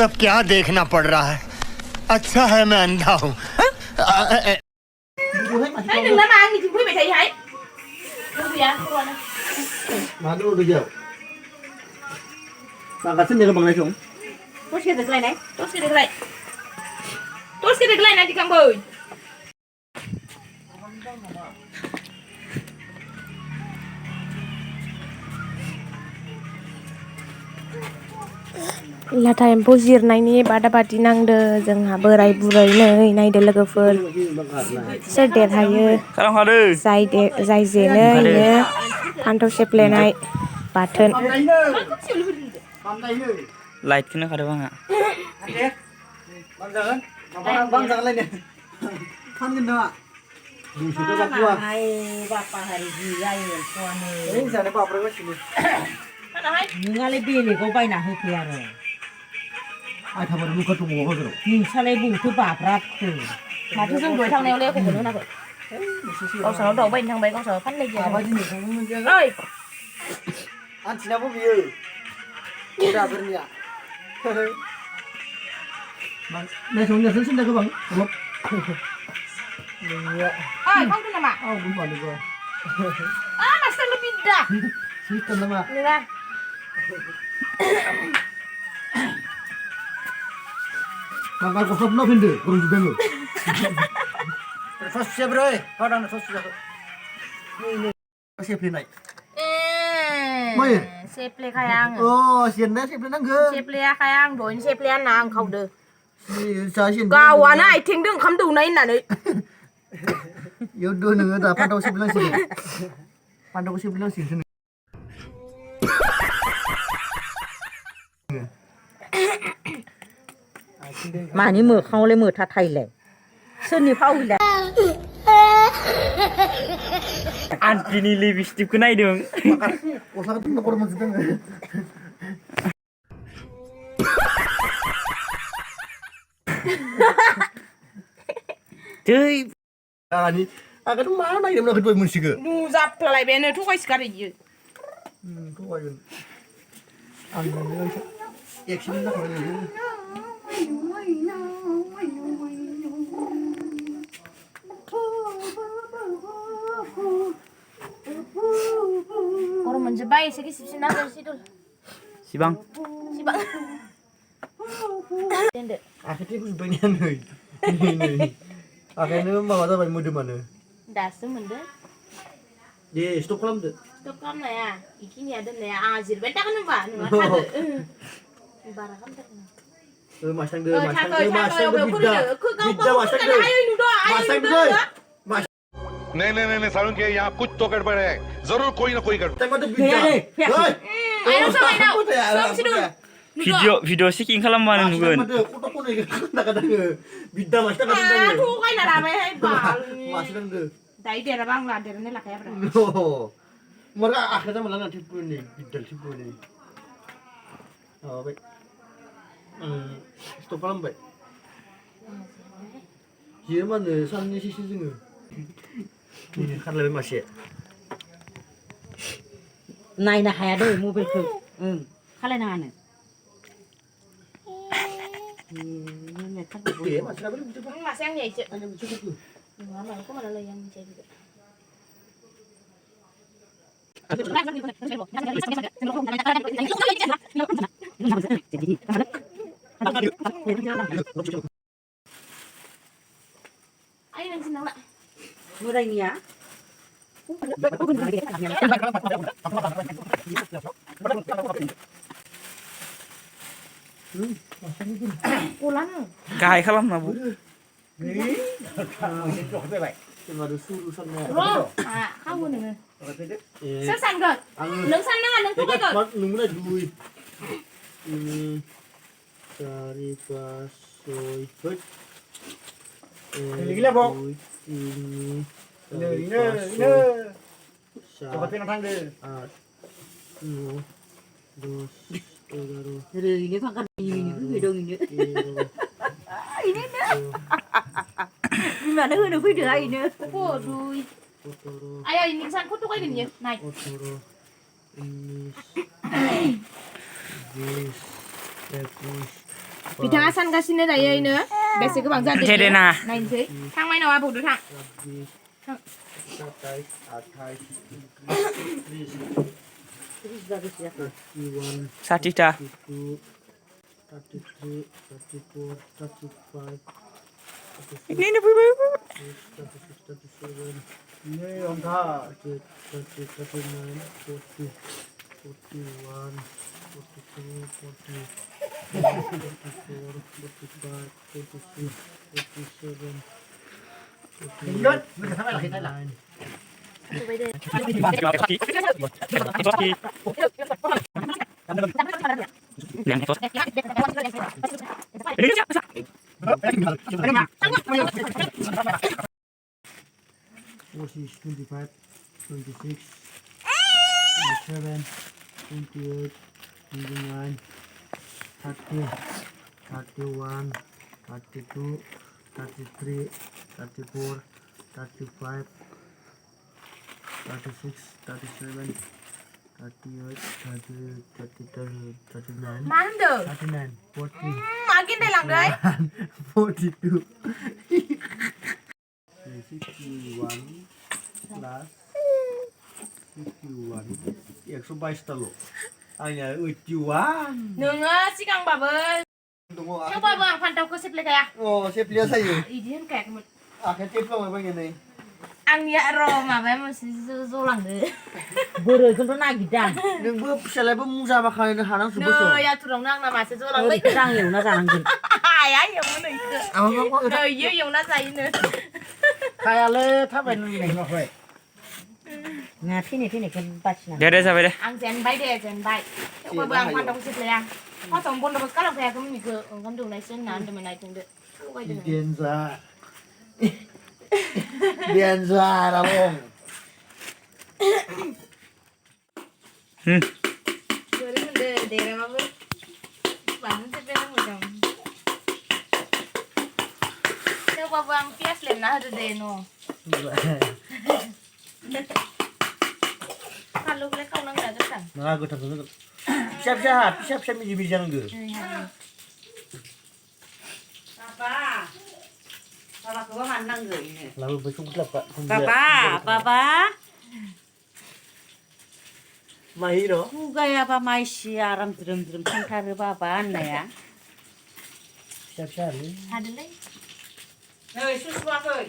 सब क्या देखना पड़ रहा है अच्छा है मैं अंधा हूँ Thấy đừng làm ăn gì chị quý vị thấy hãy Đưa gì ạ? Đưa này Mà nó được nhiều. Bạn cả xin được bằng này xuống. Tốt xịt được cái này Tốt xịt được cái này Tốt xịt được cái này chị Cam Bưởi Latha एम्फौ जिरनायनि बादाबादि नांदो जोंहा बोराय बुरै नै नायदो लोगोफोर सोर देरहायो जाय जेनो इनो फान्थाव सेफ्लेनाय बाथोन लाइटखौनो खादों आंहा Bang jangan lain ya. Kan kena. Di situ tak kuat. Bapak hari gila ya tuane. Ini sana Pak Bro sini. Ningali beli kau bay nak hikiar. Ai thằng mình mua cái thùng ngô rồi. Ni salai bu tu bapak tu. Mà chứ dưng đuổi thằng nèo leo của nó nào vậy Con sợ nó đổ bên thằng bé con sợ phát lên gì Apa jenis kamu menjaga? Ơi An sini apa biar? Udah bernia. Bang, này xuống nhà xin đây các bạn. Một. Ơi không tin nào mà Oh, belum ada gua. Mà sao nó bị đà Sistem nama. Đi ra Mangkal kosong no pindu, kurang juga lu. First siap bro, kau dah first siap. Ni, siap ni naik. Mai. Xếp lê khai ăn Oh, siap dah siap dah ke? Xếp lê khai ăn Đối xếp lê ăn nàng không được Saya siap. Kau anak thình đừng không đủ này nè đấy Yaudah nih, dah pandau sebelah sini. Pandau sebelah sini. Mà ni mở không lấy mở thắt thay lệ. Sơn ni phao lệ. anti ni lipstick ku naik dong Oh, sangat nak korang masuk kan? cuy Ni, akan mana yang nak kedua musik ke? Đu dạp lại bên này thuốc quay xịt gì Kau ayun. Angin ni. Ya sini nak korang ni. Orang menjebai sikit sini dari situ si bang Si bang Tende Akhirnya aku sebenarnya ni. Ni. Akhirnya mama tak muda mana? Đã sớm mình đấy Ye, stop kelam tu. Stop cam này à Iki ni ada này à Zir bentar kan mbak Ada Barang kan tak Masang dia, Thang masang ơi dia, thang ơi masang dia. Cứ Bidda câu masang cái dia. ai ơi đó ai Masang ơi dia. नहीं सारुण के यहाँ कुछ तो गड़बड़ है जरूर कोई ना कोई गड़बड़ Tengok tu bidda. Hei. Ai đâu sao mày đâu Xong xin đường video syuting खालामबानो नुगोन Kotak ni kadang-kadang bidda masang À kadang-kadang. thu quay là làm mày hay bảo Masang dia. Đấy để là băng là để nó là cái này No. Mereka akhirnya malah nak tipu ni, bidal tipu ni. Oh baik. Stop kelam baik. Dia mana sana sisi sini. Ini kan lebih masih. Này là hè đôi mua về cực. Khá là nàn này. Dia masih ada belum coba. Mà sang nhảy chuyện Ada cukup tu. Nó mà có mà nó lời ăn chơi được Anh đang xin nó lại Mua đây nhá. Cô lắm กายखालामना bu Cuma ada suruh sana. Rồi à không buồn nữa Sắp sẵn rồi Nướng sẵn nè nướng thuốc rồi Nunggu dah dulu. Ini cari pasoi. Gila bok. Ini. Coba tengok tang dia. Dos. Rồi ini phát cái gì người đông nữa. Ini nữa. Mà nó hơi được được ai nữa. Cô rồi Ai ơi nướng sẵn thuốc ấy gì này Ini. This. बिथाङा सानगासिनो दायो इनो बेसे गोबां जादों जेदेना नायनोसै थांबाय नामा बौदो थां 60टा 33, 34, 35, ini fैबाय 36, 37, नै अन्था 30, 39, 40, 41, 42, 40, 44, 45, 46, 47, 49, Forty, 25, 26, 27, 28, 29, 30, 31, 32, 33, 34, 35, 36, 37, 38, 39, मा होनदों 39, 40, मा गेन्दाय लांदों 42, 61 plus 51 122 आंनिया 81 नोङो सिगांबाबो थेवबाबो आं फान्थावखौ सेफ्लेखाया अ सेप्लिया सायो इदि होनखायाखैमोन आखाइ टेप्लांबाय बायनानै आंनिया र' माबाया मोनसे जलांदो बोरैखौथ' नागिरदां नोंबो फिसालायाबो मुजा बाखानो हानांसो नै बोसो आथुरावनो आंना मासे जलांबाय ओरैखौ आं एवना जानांगोन हाया एवनो इखो नै इयो एवना जायोनो खायालै थाबायनो लुगैनाय नुवाखै ना थैनायखौ बासिना दे जाबाय दे आं जेनबाय दे जेनबाय थेवबाबो आं फान्थावखौ सेफ्लेया फार्स्टआवनो बन्द'बस खालामखायाखैमोन इखो ओंखाम दौनायसो होनना होनदोंमोन नायथोंदो थगायदों Denza Ramon गोरो मोनदो देराबाबो बानो सेफ्लेनांगौ जों थेवबाबो आं पियास लेमना होदो दे न' फानलुखौलाय खावनांगोना गोथां ना गोथां फिसा फिसा मिजि मिजि जानांगो बाबाखौबो मानो नांगौ लाबो बै संख्रि लाबा बाबा माहि र' खुगायाबा माइसि आराम ज्रोम ज्रोम थांथारो बाबा होननाया फिसा हादोलै नै सुसुवाखै